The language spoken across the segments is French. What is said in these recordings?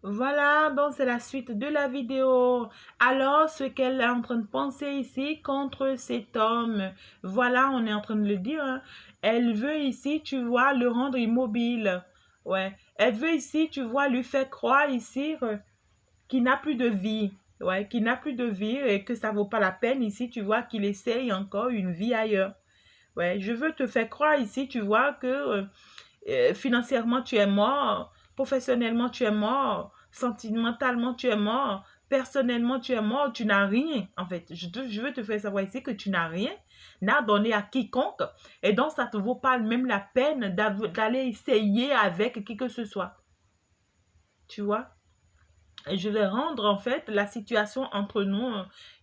Voilà, donc c'est la suite de la vidéo. Alors, ce qu'elle est en train de penser ici contre cet homme, voilà, on est en train de le dire, hein. Elle veut ici, tu vois, le rendre immobile. Ouais, elle veut ici, tu vois, lui faire croire ici qu'il n'a plus de vie. Ouais, qu'il n'a plus de vie et que ça vaut pas la peine ici, tu vois, qu'il essaye encore une vie ailleurs. Ouais, je veux te faire croire ici, tu vois, que financièrement tu es mort, professionnellement tu es mort, sentimentalement tu es mort, personnellement tu es mort, tu n'as rien. En fait, je veux te faire savoir ici que tu n'as rien, n'as donné à quiconque, et donc ça ne te vaut pas même la peine d'aller essayer avec qui que ce soit. Tu vois? Et je vais rendre en fait la situation entre nous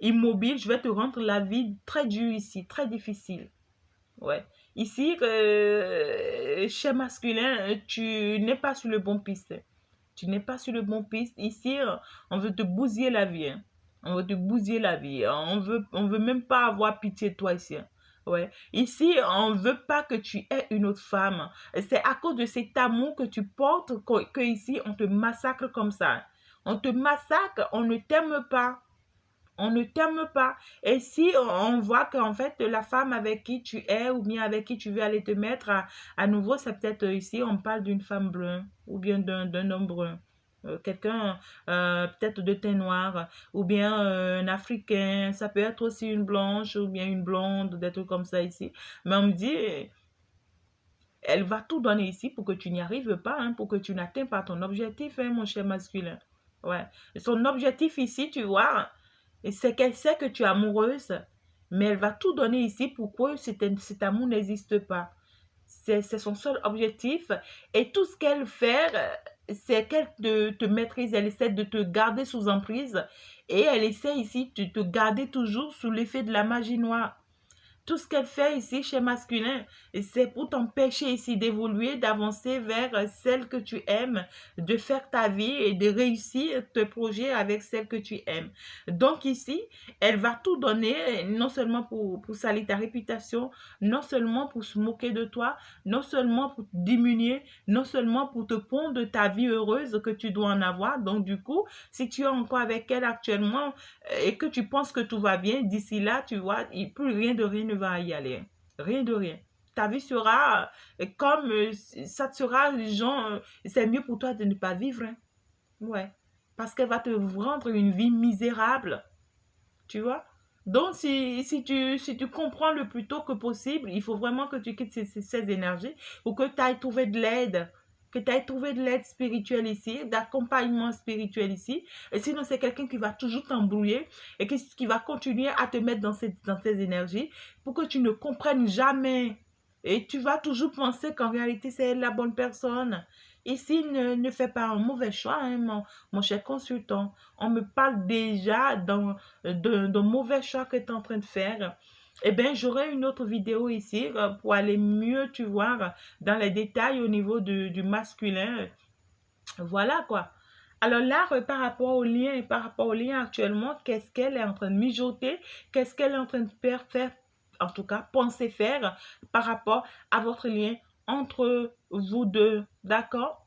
immobile, je vais te rendre la vie très dure ici, très difficile. Ouais. Ici, chez masculin, tu n'es pas sur le bon piste. Tu n'es pas sur le bon piste. Ici, on veut te bousiller la vie, hein. On veut te bousiller la vie. On veut même pas avoir pitié de toi ici, hein. Ouais. Ici, on veut pas que tu aies une autre femme. C'est à cause de cet amour que tu portes que ici, on te massacre comme ça. On te massacre, on ne t'aime pas. On ne t'aime pas. Et si on voit qu'en fait, la femme avec qui tu es ou bien avec qui tu veux aller te mettre à nouveau, c'est peut-être ici, on parle d'une femme brune ou bien d'un homme brun. Quelqu'un peut-être de teint noir ou bien un africain, ça peut être aussi une blanche ou bien une blonde, des trucs comme ça ici. Mais on me dit, elle va tout donner ici pour que tu n'y arrives pas, hein, pour que tu n'atteignes pas ton objectif, hein, mon cher masculin. Ouais. Son objectif ici, tu vois, c'est qu'elle sait que tu es amoureuse, mais elle va tout donner ici pour que cet amour n'existe pas. C'est son seul objectif. Et tout ce qu'elle fait, c'est qu'elle te maîtrise, elle essaie de te garder sous emprise. Et elle essaie ici de te garder toujours sous l'effet de la magie noire. Tout ce qu'elle fait ici chez masculin, c'est pour t'empêcher ici d'évoluer, d'avancer vers celle que tu aimes, de faire ta vie et de réussir tes projets avec celle que tu aimes. Donc ici, elle va tout donner, non seulement pour salir ta réputation, non seulement pour se moquer de toi, non seulement pour te diminuer, non seulement pour te pondre de ta vie heureuse que tu dois en avoir. Donc du coup, si tu es encore avec elle actuellement, et que tu penses que tout va bien, d'ici là, tu vois, plus rien de rien ne va y aller. Rien de rien. Ta vie sera comme ça te sera, genre, c'est mieux pour toi de ne pas vivre, hein. Ouais. Parce qu'elle va te rendre une vie misérable. Tu vois? Donc, si tu comprends le plus tôt que possible, il faut vraiment que tu quittes ces énergies ou que tu ailles trouver de l'aide. Que tu ailles trouver de l'aide spirituelle ici, d'accompagnement spirituel ici. Et sinon, c'est quelqu'un qui va toujours t'embrouiller et qui va continuer à te mettre dans ces énergies pour que tu ne comprennes jamais. Et tu vas toujours penser qu'en réalité, c'est la bonne personne. Ici, ne fais pas un mauvais choix, hein, mon cher consultant. On me parle déjà d'un mauvais choix que tu es en train de faire. Eh bien, j'aurai une autre vidéo ici pour aller mieux, tu vois, dans les détails au niveau du masculin. Voilà quoi. Alors là, par rapport au lien actuellement, qu'est-ce qu'elle est en train de mijoter? Qu'est-ce qu'elle est en train de faire, en tout cas, penser faire par rapport à votre lien entre vous deux, d'accord?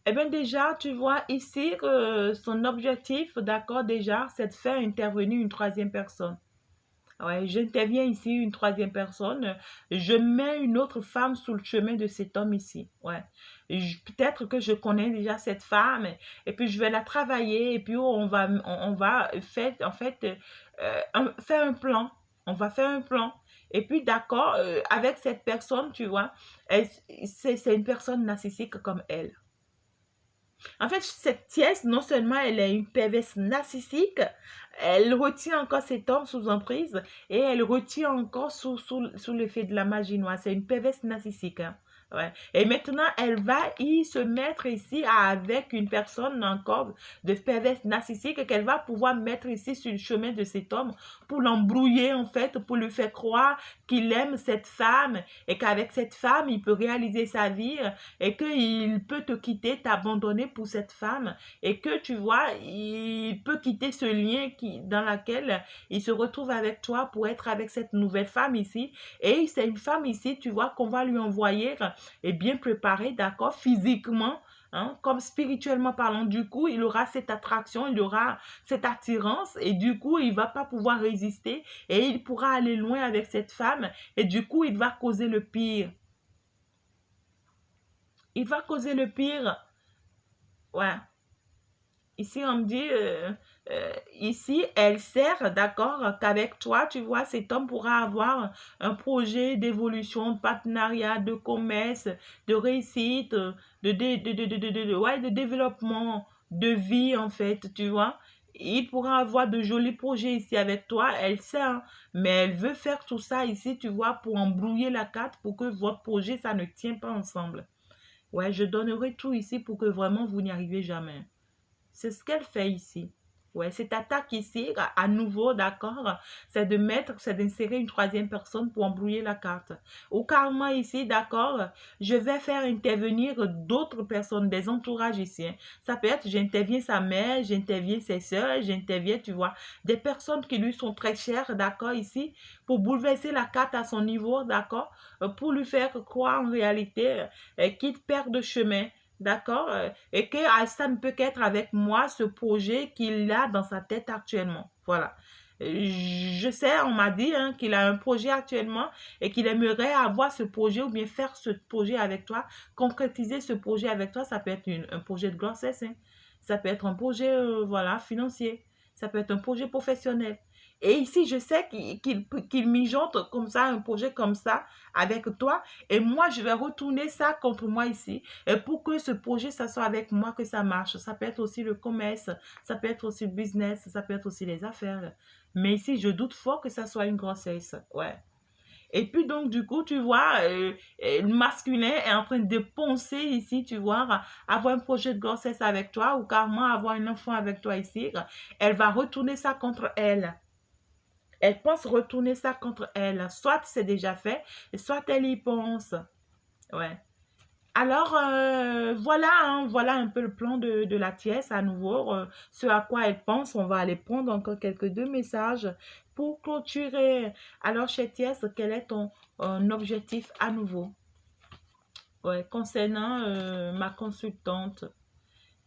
Eh bien déjà, tu vois ici que son objectif, d'accord, déjà, c'est de faire intervenir une troisième personne. Ouais, j'interviens ici, une troisième personne. Je mets une autre femme sous le chemin de cet homme ici. Ouais. Peut-être que je connais déjà cette femme et puis je vais la travailler et puis on va faire, en fait, faire un plan. On va faire un plan. Et puis, d'accord, avec cette personne, tu vois, c'est une personne narcissique comme elle. En fait, cette pièce, non seulement elle est une perverse narcissique, elle retient encore cet homme sous emprise et elle retient encore sous l'effet de la magie noire. C'est une perverse narcissique, hein. Ouais. Et maintenant, elle va y se mettre ici avec une personne encore de perverse narcissique qu'elle va pouvoir mettre ici sur le chemin de cet homme pour l'embrouiller en fait, pour lui faire croire qu'il aime cette femme et qu'avec cette femme, il peut réaliser sa vie et qu'il peut te quitter, t'abandonner pour cette femme et que tu vois, il peut quitter ce lien dans lequel il se retrouve avec toi pour être avec cette nouvelle femme ici. Et c'est une femme ici, tu vois, qu'on va lui envoyer et bien préparée, d'accord, physiquement. hein, comme spirituellement parlant. Du coup, il aura cette attraction, il aura cette attirance et du coup, il va pas pouvoir résister et il pourra aller loin avec cette femme et du coup, il va causer le pire. Il va causer le pire. Ouais. Ici, on me dit, ici, elle sert, d'accord, qu'avec toi, tu vois, cet homme pourra avoir un projet d'évolution, de partenariat, de commerce, de réussite, ouais, de développement, de vie, en fait, tu vois. Il pourra avoir de jolis projets ici avec toi, elle sait, hein, mais elle veut faire tout ça ici, tu vois, pour embrouiller la carte, pour que votre projet, ça ne tient pas ensemble. Ouais, je donnerai tout ici pour que vraiment vous n'y arriviez jamais. C'est ce qu'elle fait ici. Ouais, cette attaque ici, à nouveau, d'accord, c'est d'insérer une troisième personne pour embrouiller la carte. Ou carrément ici, d'accord, je vais faire intervenir d'autres personnes, des entourages ici, hein. Ça peut être, j'interviens sa mère, j'interviens ses soeurs, j'interviens, tu vois, des personnes qui lui sont très chères, d'accord, ici, pour bouleverser la carte à son niveau, d'accord, pour lui faire croire en réalité qu'il perd de chemin. D'accord? Et que ça ne peut qu'être avec moi ce projet qu'il a dans sa tête actuellement. Voilà. Je sais, on m'a dit hein, qu'il a un projet actuellement et qu'il aimerait avoir ce projet ou bien faire ce projet avec toi, concrétiser ce projet avec toi. Ça peut être un projet de grossesse, hein. Ça peut être un projet voilà, financier. Ça peut être un projet professionnel. Et ici, je sais qu'il mijote comme ça, un projet comme ça avec toi. Et moi, je vais retourner ça contre moi ici. Et pour que ce projet, ça soit avec moi que ça marche. Ça peut être aussi le commerce, ça peut être aussi le business, ça peut être aussi les affaires. Mais ici, je doute fort que ça soit une grossesse. Ouais. Et puis donc, du coup, tu vois, le masculin est en train de poncer ici, tu vois, avoir un projet de grossesse avec toi ou carrément avoir un enfant avec toi ici. Elle va retourner ça contre elle. Elle pense retourner ça contre elle. Soit c'est déjà fait, soit elle y pense. Ouais. Alors, voilà, hein, voilà un peu le plan de la tiesse à nouveau, ce à quoi elle pense. On va aller prendre encore quelques deux messages pour clôturer. Alors, chez Tiès, quel est ton objectif à nouveau? Ouais, concernant ma consultante,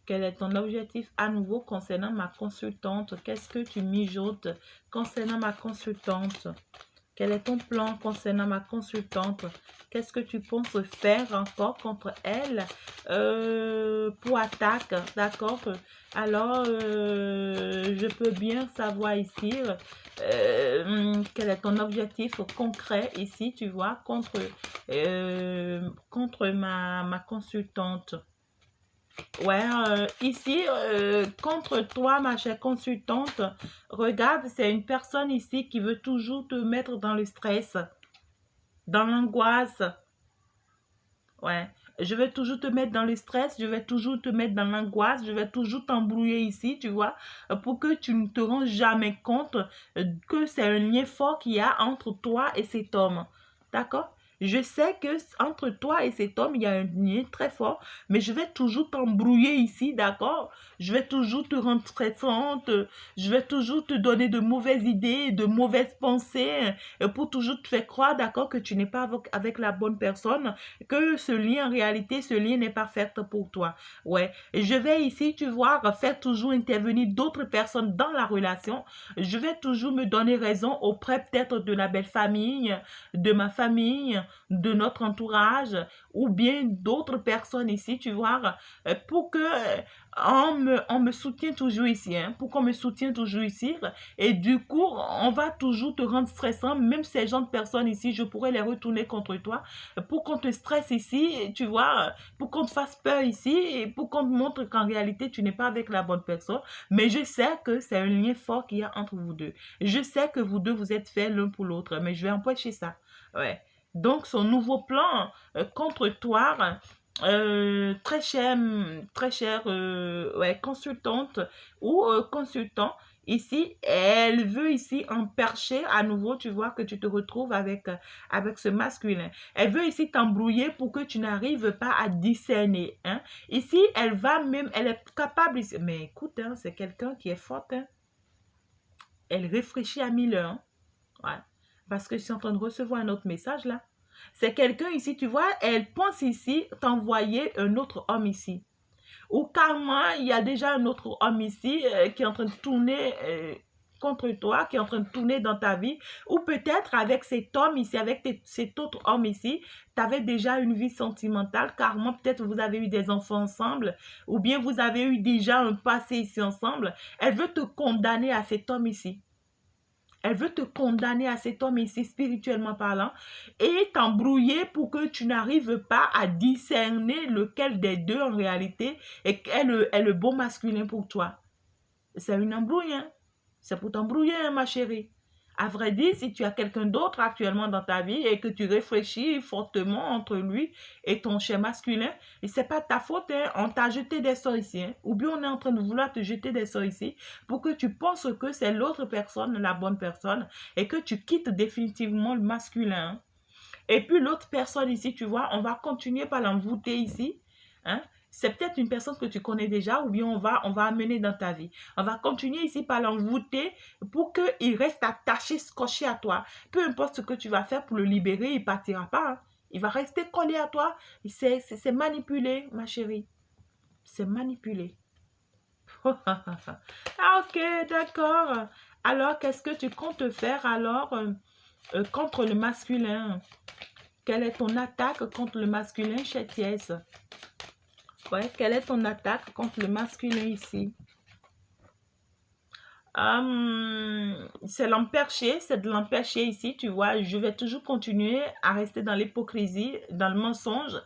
quel est ton objectif à nouveau concernant ma consultante? Qu'est-ce que tu mijotes concernant ma consultante? Quel est ton plan concernant ma consultante? Qu'est-ce que tu penses faire encore contre elle pour attaque? D'accord? Alors, je peux bien savoir ici quel est ton objectif concret ici, tu vois, contre ma consultante. Ouais, ici, contre toi, ma chère consultante, regarde, c'est une personne ici qui veut toujours te mettre dans le stress, dans l'angoisse. Ouais, je vais toujours te mettre dans le stress, je vais toujours te mettre dans l'angoisse, je vais toujours t'embrouiller ici, tu vois, pour que tu ne te rends jamais compte que c'est un lien fort qu'il y a entre toi et cet homme. D'accord? Je sais que entre toi et cet homme, il y a un lien très fort, mais je vais toujours t'embrouiller ici, d'accord? Je vais toujours te rendre stressante, je vais toujours te donner de mauvaises idées, de mauvaises pensées, pour toujours te faire croire, d'accord, que tu n'es pas avec la bonne personne, que ce lien, en réalité, ce lien n'est pas fait pour toi. Ouais. Je vais ici, tu vois, faire toujours intervenir d'autres personnes dans la relation. Je vais toujours me donner raison auprès peut-être de la belle famille, de ma famille, de notre entourage, ou bien d'autres personnes ici, tu vois, pour que on me soutient toujours ici, hein, pour qu'on me soutienne toujours ici. Et du coup, on va toujours te rendre stressant. Même ces gens de personnes ici, je pourrais les retourner contre toi pour qu'on te stresse ici, tu vois, pour qu'on te fasse peur ici et pour qu'on te montre qu'en réalité, tu n'es pas avec la bonne personne. Mais je sais que c'est un lien fort qu'il y a entre vous deux. Je sais que vous deux, vous êtes faits l'un pour l'autre, mais je vais empêcher ça. Ouais. Donc, son nouveau plan contre toi, très chère ouais, consultante ou consultant, ici, elle veut ici en percher à nouveau, tu vois, que tu te retrouves avec ce masculin. Elle veut ici t'embrouiller pour que tu n'arrives pas à discerner. Hein. Ici, elle va même, elle est capable ici. Mais écoute, hein, c'est quelqu'un qui est forte. Hein. Elle réfléchit à 1000 heures. Hein. Ouais. Parce que je suis en train de recevoir un autre message là. C'est quelqu'un ici, tu vois, elle pense ici t'envoyer un autre homme ici. Ou carrément, il y a déjà un autre homme ici qui est en train de tourner contre toi, qui est en train de tourner dans ta vie, ou peut-être avec cet homme ici, avec cet autre homme ici, tu avais déjà une vie sentimentale, carrément, peut-être vous avez eu des enfants ensemble, ou bien vous avez eu déjà un passé ici ensemble. Elle veut te condamner à cet homme ici. Elle veut te condamner à cet homme ici, spirituellement parlant, et t'embrouiller pour que tu n'arrives pas à discerner lequel des deux en réalité est le bon masculin pour toi. C'est une embrouille, hein? C'est pour t'embrouiller, hein, ma chérie. À vrai dire, si tu as quelqu'un d'autre actuellement dans ta vie et que tu réfléchis fortement entre lui et ton cher masculin, et c'est pas ta faute, hein, on t'a jeté des sorts ici, hein, ou bien on est en train de vouloir te jeter des sorts ici pour que tu penses que c'est l'autre personne, la bonne personne, et que tu quittes définitivement le masculin, hein. Et puis l'autre personne ici, tu vois, on va continuer par l'envoûter ici, hein. C'est peut-être une personne que tu connais déjà ou bien on va amener dans ta vie. On va continuer ici par l'envoûter pour qu'il reste attaché, scotché à toi. Peu importe ce que tu vas faire pour le libérer, il ne partira pas, hein. Il va rester collé à toi. C'est manipulé, ma chérie. C'est manipulé. Ah, ok, d'accord. Alors, qu'est-ce que tu comptes faire alors contre le masculin? Quelle est ton attaque contre le masculin chez Thiès? Ouais, quelle est ton attaque contre le masculin ici? C'est l'empêcher, c'est de l'empêcher ici, tu vois. Je vais toujours continuer à rester dans l'hypocrisie, dans le mensonge.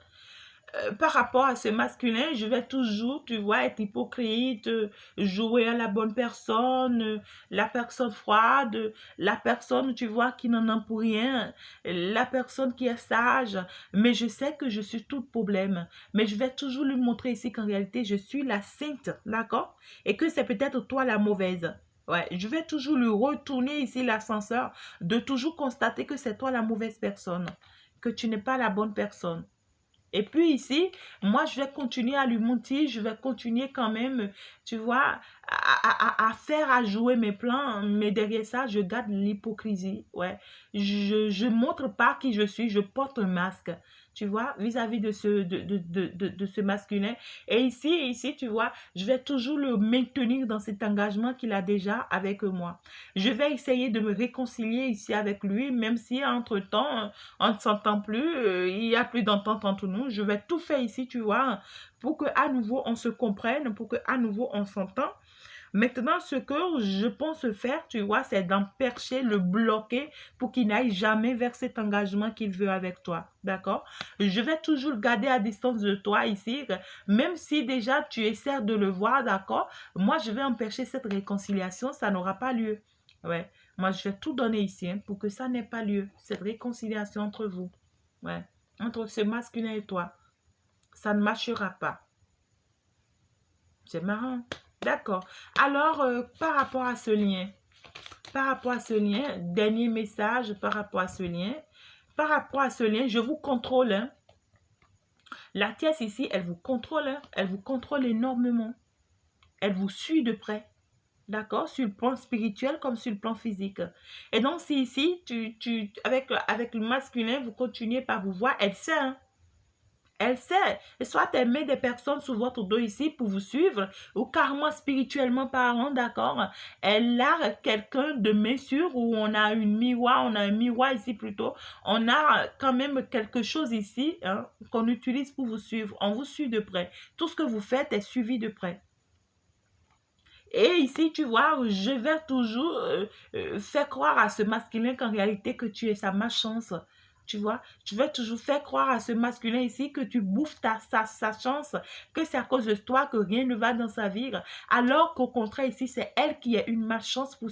Par rapport à ce masculin, je vais toujours, tu vois, être hypocrite, jouer à la bonne personne, la personne froide, la personne, tu vois, qui n'en a pour rien, la personne qui est sage. Mais je sais que je suis tout problème. Mais je vais toujours lui montrer ici qu'en réalité, je suis la sainte, d'accord? Et que c'est peut-être toi la mauvaise. Ouais, je vais toujours lui retourner ici l'ascenseur, de toujours constater que c'est toi la mauvaise personne, que tu n'es pas la bonne personne. Et puis ici, moi, je vais continuer à lui mentir, je vais continuer quand même, tu vois, à faire, à jouer mes plans, mais derrière ça, je garde l'hypocrisie, ouais. Je montre pas qui je suis, je porte un masque, tu vois, vis-à-vis de de ce masculin. Et ici, tu vois, je vais toujours le maintenir dans cet engagement qu'il a déjà avec moi. Je vais essayer de me réconcilier ici avec lui, même si entre-temps, on ne s'entend plus, il n'y a plus d'entente entre nous. Je vais tout faire ici, tu vois, pour que à nouveau on se comprenne, pour que à nouveau on s'entend. Maintenant, ce que je pense faire, tu vois, c'est d'empêcher, le bloquer pour qu'il n'aille jamais vers cet engagement qu'il veut avec toi. D'accord? Je vais toujours le garder à distance de toi ici, même si déjà tu essaies de le voir, d'accord? Moi, je vais empêcher cette réconciliation, ça n'aura pas lieu. Ouais. Moi, je vais tout donner ici hein, pour que ça n'ait pas lieu, cette réconciliation entre vous. Ouais. Entre ce masculin et toi. Ça ne marchera pas. C'est marrant. D'accord. Alors, par rapport à ce lien, dernier message par rapport à ce lien. Par rapport à ce lien, je vous contrôle. Hein. La Tierce ici, elle vous contrôle. Hein. Elle vous contrôle énormément. Elle vous suit de près. D'accord? Sur le plan spirituel comme sur le plan physique. Et donc, si ici, avec le masculin, vous continuez par vous voir, elle sait, hein. Elle sait. Et soit elle met des personnes sous votre dos ici pour vous suivre, ou carrément spirituellement parlant, d'accord? Elle a quelqu'un de main sûre où on a un miroir ici plutôt. On a quand même quelque chose ici hein, qu'on utilise pour vous suivre. On vous suit de près. Tout ce que vous faites est suivi de près. Et ici, tu vois, je vais toujours faire croire à ce masculin qu'en réalité, que tu es sa malchance. Tu vois, je vais toujours faire croire à ce masculin ici que tu bouffes sa chance, que c'est à cause de toi que rien ne va dans sa vie. Alors qu'au contraire, ici, c'est elle qui est une malchance pour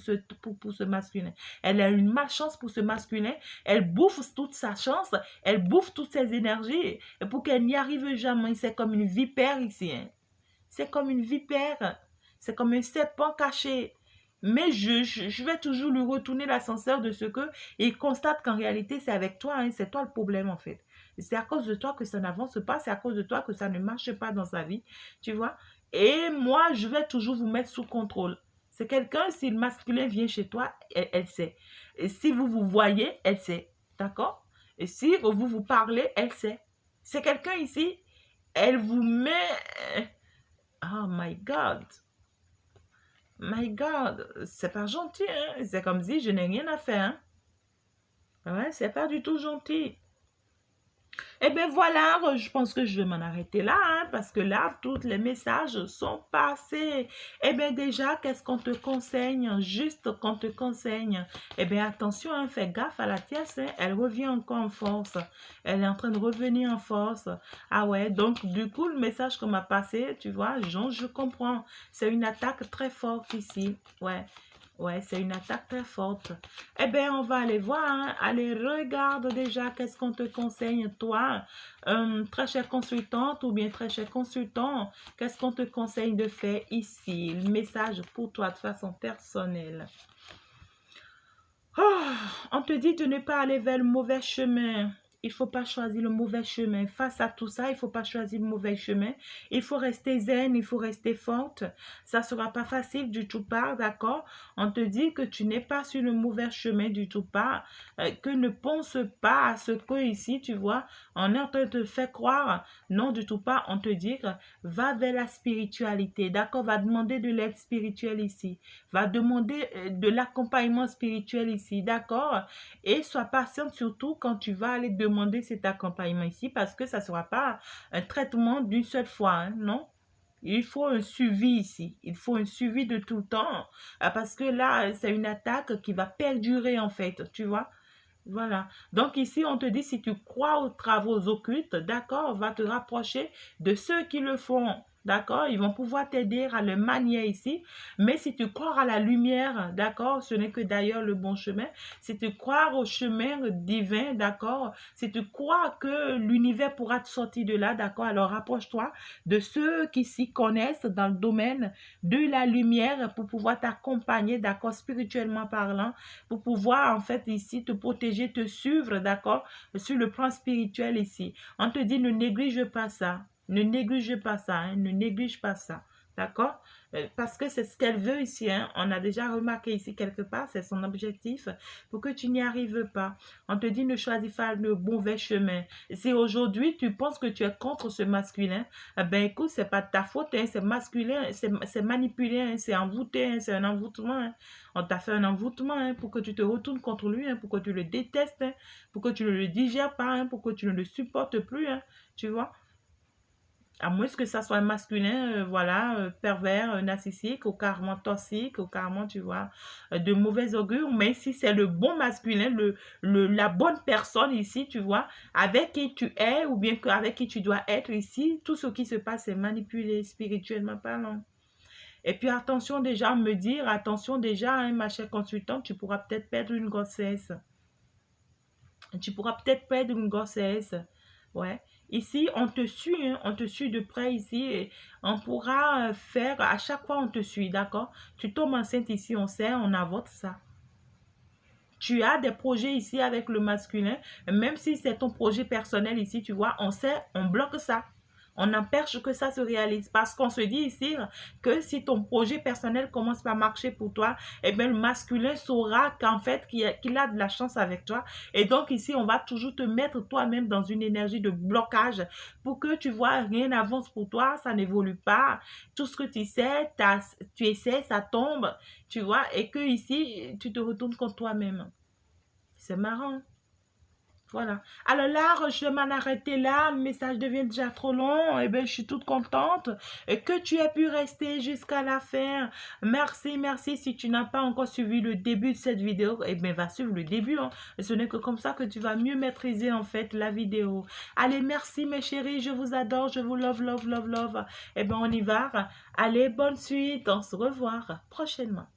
pour ce masculin. Elle a une malchance pour ce masculin. Elle bouffe toute sa chance. Elle bouffe toutes ses énergies. Et pour qu'elle n'y arrive jamais, c'est comme une vipère ici. Hein. C'est comme une vipère. C'est comme un serpent caché. Mais je vais toujours lui retourner l'ascenseur de ce que il constate qu'en réalité, c'est avec toi, hein, c'est toi le problème en fait. C'est à cause de toi que ça n'avance pas, c'est à cause de toi que ça ne marche pas dans sa vie, tu vois. Et moi, je vais toujours vous mettre sous contrôle. C'est quelqu'un, si le masculin vient chez toi, elle sait. Et si vous vous voyez, elle sait. D'accord? Et si vous vous parlez, elle sait. C'est quelqu'un ici, elle vous met Oh my God. My God. C'est pas gentil, hein? C'est comme si je n'ai rien à faire, hein? Ouais, c'est pas du tout gentil. Eh bien voilà, je pense que je vais m'en arrêter là, hein, parce que là, tous les messages sont passés. Eh bien déjà, qu'est-ce qu'on te conseille? Juste qu'on te conseille. Eh bien attention, hein, fais gaffe à la tierce, hein, elle revient encore en force. Elle est en train de revenir en force. Ah ouais, donc du coup, le message qu'on m'a passé, tu vois, Jean, je comprends. C'est une attaque très forte ici. Ouais. Ouais, c'est une attaque très forte. Eh bien, on va aller voir, hein. Allez, regarde déjà qu'est-ce qu'on te conseille, toi, très chère consultante ou bien très cher consultant. Qu'est-ce qu'on te conseille de faire ici? Le message pour toi de façon personnelle. Oh, on te dit de ne pas aller vers le mauvais chemin. Il ne faut pas choisir le mauvais chemin. Face à tout ça, il ne faut pas choisir le mauvais chemin. Il faut rester zen, il faut rester forte. Ça ne sera pas facile du tout pas, d'accord? On te dit que tu n'es pas sur le mauvais chemin du tout pas. Que ne pense pas à ce que ici, tu vois, on est en train de te faire croire. Non, du tout pas. On te dit que va vers la spiritualité, d'accord? Va demander de l'aide spirituelle ici. Va demander de l'accompagnement spirituel ici, d'accord? Et sois patiente surtout quand tu vas aller demander cet accompagnement ici parce que ça ne sera pas un traitement d'une seule fois, hein, non? Il faut un suivi ici. Il faut un suivi de tout le temps parce que là, c'est une attaque qui va perdurer en fait, tu vois? Voilà. Donc ici, on te dit, si tu crois aux travaux occultes, d'accord, va te rapprocher de ceux qui le font. D'accord, ils vont pouvoir t'aider à le manier ici. Mais si tu crois à la lumière, d'accord, ce n'est que d'ailleurs le bon chemin. Si tu crois au chemin divin, d'accord, si tu crois que l'univers pourra te sortir de là, d'accord, alors rapproche-toi de ceux qui s'y connaissent dans le domaine de la lumière pour pouvoir t'accompagner, d'accord, spirituellement parlant, pour pouvoir en fait ici te protéger, te suivre, d'accord, sur le plan spirituel ici. On te dit ne néglige pas ça, ne néglige pas ça, hein, ne néglige pas ça. D'accord? Parce que c'est ce qu'elle veut ici. Hein. On a déjà remarqué ici quelque part, c'est son objectif pour que tu n'y arrives pas. On te dit ne choisis pas le mauvais chemin. Si aujourd'hui tu penses que tu es contre ce masculin, eh ben écoute, c'est pas de ta faute, hein, c'est masculin, c'est manipulé, hein, c'est envoûté, hein, c'est un envoûtement. Hein. On t'a fait un envoûtement hein, pour que tu te retournes contre lui, hein, pour que tu le détestes, hein, pour que tu ne le digères pas, hein, pour que tu ne le supportes plus, hein, tu vois. À moins que ça soit un masculin, voilà, pervers, narcissique, ou carrément toxique, ou carrément, tu vois, de mauvais augure. Mais si c'est le bon masculin, la bonne personne ici, tu vois, avec qui tu es, ou bien avec qui tu dois être ici, tout ce qui se passe est manipulé spirituellement parlant. Et puis attention déjà à me dire, attention déjà, hein, ma chère consultante, tu pourras peut-être perdre une grossesse. Tu pourras peut-être perdre une grossesse. Ouais. Ici, on te suit, hein, on te suit de près ici. Et on pourra faire, à chaque fois on te suit, d'accord? Tu tombes enceinte ici, on sait, on avorte ça. Tu as des projets ici avec le masculin, même si c'est ton projet personnel ici, tu vois, on sait, on bloque ça. On empêche que ça se réalise parce qu'on se dit ici que si ton projet personnel commence par marcher pour toi, eh bien le masculin saura qu'en fait qu'il a de la chance avec toi. Et donc ici, on va toujours te mettre toi-même dans une énergie de blocage pour que tu vois, rien n'avance pour toi, ça n'évolue pas. Tout ce que tu sais, tu essaies, ça tombe, tu vois, et que ici, tu te retournes contre toi-même. C'est marrant. Voilà. Alors là, je vais m'en arrêter là. Le message devient déjà trop long. Eh bien, je suis toute contente que tu aies pu rester jusqu'à la fin. Merci, merci. Si tu n'as pas encore suivi le début de cette vidéo, eh bien, va suivre le début. Hein. Ce n'est que comme ça que tu vas mieux maîtriser en fait la vidéo. Allez, merci mes chéris. Je vous adore. Je vous love, love, love, love. Eh bien, on y va. Allez, bonne suite. On se revoit prochainement.